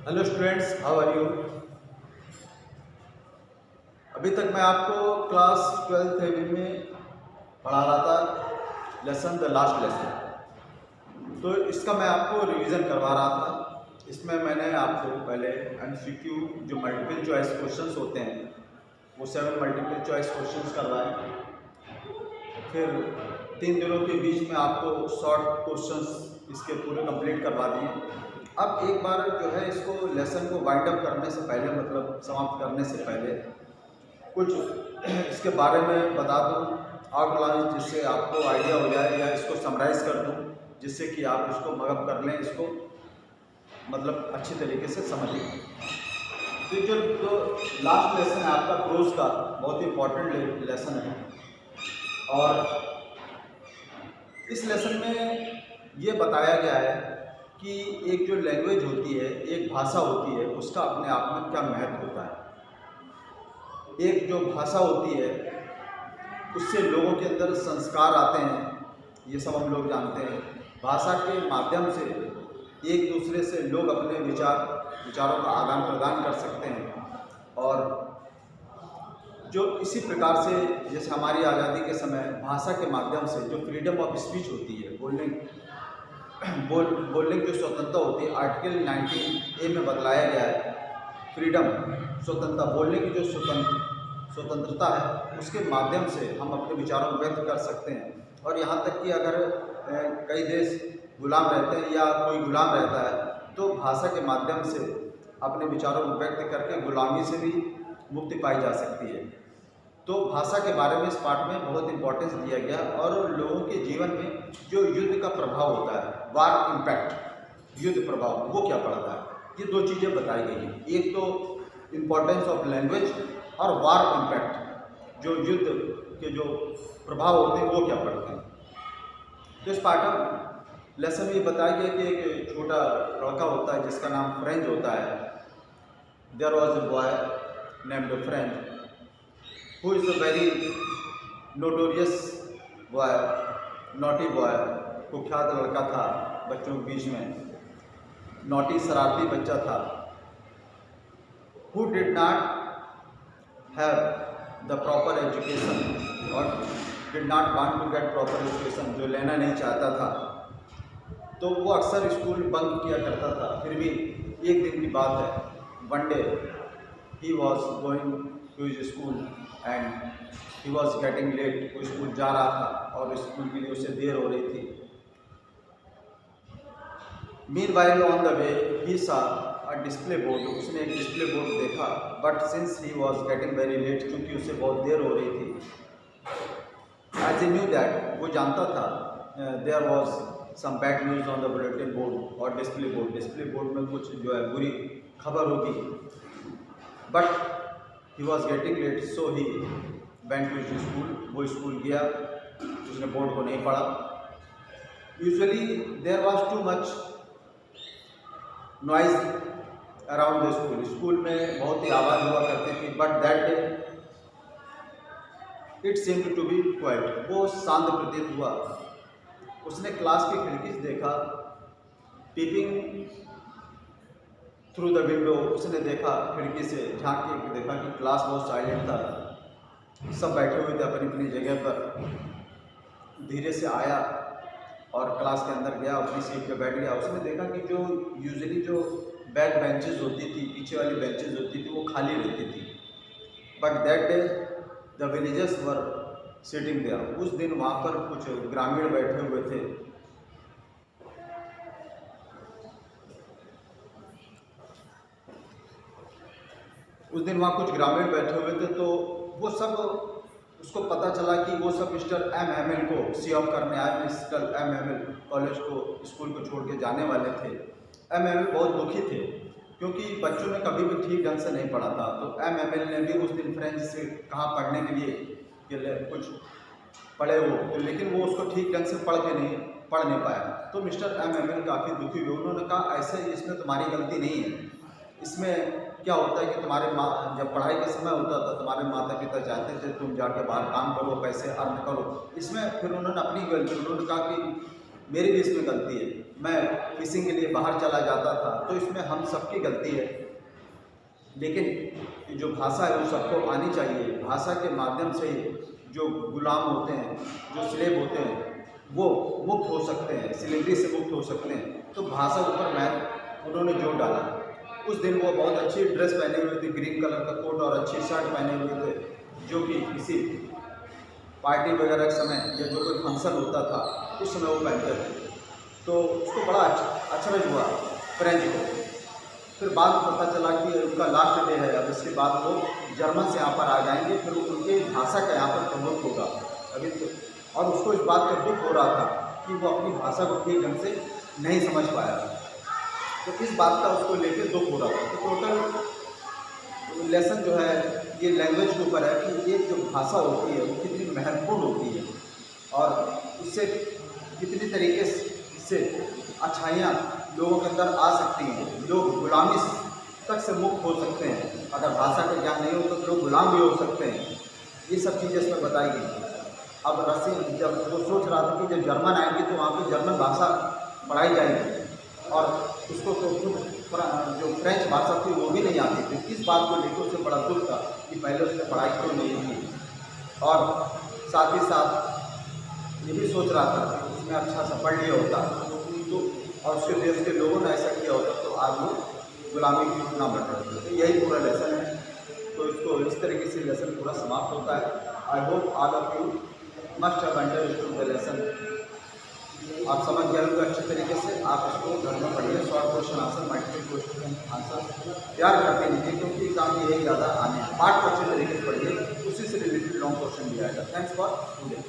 Hello students, how are you. अभी तक मैं आपको क्लास 12th हेवी में पढ़ा रहा था लेसन द लास्ट लेसन। तो इसका मैं आपको रिवीजन करवा रहा था। इसमें मैंने आपको पहले एमसीक्यू जो मल्टीपल चॉइस क्वेश्चंस होते हैं वो 7 मल्टीपल चॉइस क्वेश्चंस करवाए। फिर 3 दिनों के बीच में आपको शॉर्ट क्वेश्चंस इसके पूरे कंप्लीट करवा दिए। अब एक बार जो है इसको लेसन को वाइंड अप करने से पहले, मतलब समाप्त करने से पहले, कुछ इसके बारे में बता दूं आउटलाइन, जिससे आपको आइडिया हो जाए, या इसको समराइज़ कर दूं जिससे कि आप इसको मगअप कर लें, इसको मतलब अच्छी तरीके से समझिए। तो जो लास्ट लेसन है आपका प्रोज का, बहुत ही इम्पोर्टेंट लेसन है। और इस लेसन में ये बताया गया है कि एक जो लैंग्वेज होती है, एक भाषा होती है, उसका अपने आप में क्या महत्व होता है। एक जो भाषा होती है उससे लोगों के अंदर संस्कार आते हैं, ये सब हम लोग जानते हैं। भाषा के माध्यम से एक दूसरे से लोग अपने विचारों का आदान प्रदान कर सकते हैं। और जो इसी प्रकार से जैसे हमारी आज़ादी के समय भाषा के माध्यम से जो फ्रीडम ऑफ स्पीच होती है, बोलने की जो स्वतंत्रता होती है, आर्टिकल 19A में बतलाया गया है। फ्रीडम, स्वतंत्रता, बोलने की जो स्वतंत्रता है, उसके माध्यम से हम अपने विचारों को व्यक्त कर सकते हैं। और यहाँ तक कि अगर कई देश गुलाम रहते हैं या कोई गुलाम रहता है तो भाषा के माध्यम से अपने विचारों को व्यक्त करके गुलामी से भी मुक्ति पाई जा सकती है। तो भाषा के बारे में इस पार्ट में बहुत इंपॉर्टेंस दिया गया। और लोगों के जीवन में जो युद्ध का प्रभाव होता है, वार इम्पैक्ट, युद्ध प्रभाव, वो क्या पड़ता है, ये 2 चीज़ें बताई गई हैं। एक तो इम्पोर्टेंस ऑफ लैंग्वेज और वार इम्पैक्ट, जो युद्ध के जो प्रभाव होते हैं वो क्या पड़ते हैं। तो इस पार्ट लेसन में ये बताया गया कि एक छोटा लड़का होता है जिसका नाम फ्रेंच होता है। There was a boy named French who is a very notorious boy, naughty boy, कुख्यात लड़का था बच्चों के बीच में, नॉटी शरारती बच्चा था। who did not have the proper education और did not want to get proper education, जो लेना नहीं चाहता था। तो वो अक्सर स्कूल बंक किया करता था। फिर भी एक दिन की बात है, one day he was going to his school and he was getting late। वो स्कूल जा रहा था और स्कूल के लिए उसे देर हो रही थी। Meanwhile on the way he saw a display board, उसने एक डिस्प्ले बोर्ड देखा। But since he was getting very late, क्योंकि उसे बहुत देर हो रही थी, as he knew that, वो जानता था, there was some bad news on the bulletin board और डिस्प्ले बोर्ड में कुछ जो है बुरी खबर होगी। But he was getting late, so he went to his school। वो स्कूल गया, उसने बोर्ड को नहीं पढ़ा। Usually there was too much noise around the school में बहुत ही आवाज़ हुआ करती थी। But that day it seemed to be quiet, वो शांत प्रतीत हुआ। उसने क्लास की खिड़की से देखा, पीपिंग थ्रू द विंडो, उसने देखा खिड़की से झांक के देखा कि क्लास बहुत साइलेंट था, सब बैठे हुए थे अपनी अपनी जगह पर। धीरे से आया और क्लास के अंदर गया, अपनी सीट पे बैठ गया। उसने देखा कि जो यूजुअली जो बैक बेंचेस होती थी, पीछे वाली बेंचेस होती थी, वो खाली रहती थी। But that day the villagers were sitting there, उस दिन वहाँ पर कुछ ग्रामीण बैठे हुए थे। उस दिन वहाँ कुछ ग्रामीण बैठे हुए थे। तो वो सब, उसको पता चला कि वो सब मिस्टर MML को सी ऑफ करने आए। मिस्टर MML कॉलेज को, स्कूल को छोड़ के जाने वाले थे। MML बहुत दुखी थे क्योंकि बच्चों ने कभी भी ठीक ढंग से नहीं पढ़ा था। तो MML ने भी उस दिन फ्रेंच से कहा पढ़ने के लिए कि कुछ पढ़े वो, तो लेकिन वो उसको ठीक ढंग से पढ़ नहीं पाया। तो मिस्टर MML काफ़ी दुखी हुए। उन्होंने कहा ऐसे इसमें तुम्हारी गलती नहीं है, इसमें क्या होता है कि तुम्हारे जब पढ़ाई का समय होता था, तुम्हारे माता पिता चाहते थे तुम जाके बाहर काम करो, पैसे अर्न करो। इसमें फिर उन्होंने अपनी गलती, उन्होंने कहा कि मेरी भी इसमें गलती है। मैं फिशिंग के लिए बाहर चला जाता था, तो इसमें हम सबकी गलती है। लेकिन जो भाषा है वो सबको आनी चाहिए। भाषा के माध्यम से ही जो गुलाम होते हैं, जो स्लेव होते हैं, वो मुक्त हो सकते हैं, स्लेवरी से मुक्त हो सकते हैं। तो भाषा के ऊपर मैं उन्होंने जोर डाला। उस दिन वो बहुत अच्छी ड्रेस पहने हुए थे, ग्रीन कलर का कोट और अच्छी शर्ट पहने हुए थे, जो कि किसी पार्टी वगैरह के समय या जो कोई फंक्शन होता था उस समय वो पहनते थे। तो उसको बड़ा अचरज हुआ फ्रेंच को। फिर बाद में पता चला कि उनका लास्ट डे है, अब इसके बाद वो जर्मन से यहाँ पर आ जाएंगे, फिर उनकी भाषा का यहाँ पर प्रमोट होगा अभी तो। और उसको इस बात का दुख हो रहा था कि वो अपनी भाषा को ठीक ढंग से नहीं समझ पाया, तो इस बात का उसको लेकर दुख हो रहा था। तो टोटल लेसन जो है ये लैंग्वेज के ऊपर है कि एक जो भाषा होती है वो कितनी महत्वपूर्ण होती है और उससे कितनी तरीके से अच्छाइयाँ लोगों के अंदर आ सकती हैं। लोग गुलामी तक से मुक्त हो सकते हैं। अगर भाषा का ज्ञान नहीं हो तो लोग गुलाम भी हो सकते हैं। ये सब चीज़ें इसमें बताई गई। अब रसी जब वो सोच रहा था कि जब जर्मन आएंगे तो वहाँ पे जर्मन भाषा पढ़ाई जाएगी और उसको तो जो फ्रेंच भाषा थी वो भी नहीं आती थी। इस बात को लेकर उसे बड़ा दुख था कि पहले उसने पढ़ाई क्यों नहीं की, और साथ ही साथ ये भी सोच रहा था कि उसने अच्छा सा पढ़ लिया होता तो और उसके देश के लोगों ने ऐसा किया होता तो आज वो गुलामी की ना बढ़ रहे थे। तो यही पूरा लेसन है। तो इसको इस तरीके से लेसन पूरा समाप्त होता है। I hope all of you must have understood the lesson. आप समझ गए होंगे अच्छे तरीके से। आप इसको घर में पढ़िए, short question answer, multiple question answer तैयार करके लीजिए, क्योंकि एग्जाम में यही ज़्यादा आने हैं। पार्ट को अच्छे तरीके से पढ़िए, उसी से रिलेटेड लॉन्ग क्वेश्चन भी आएगा। Thanks for today.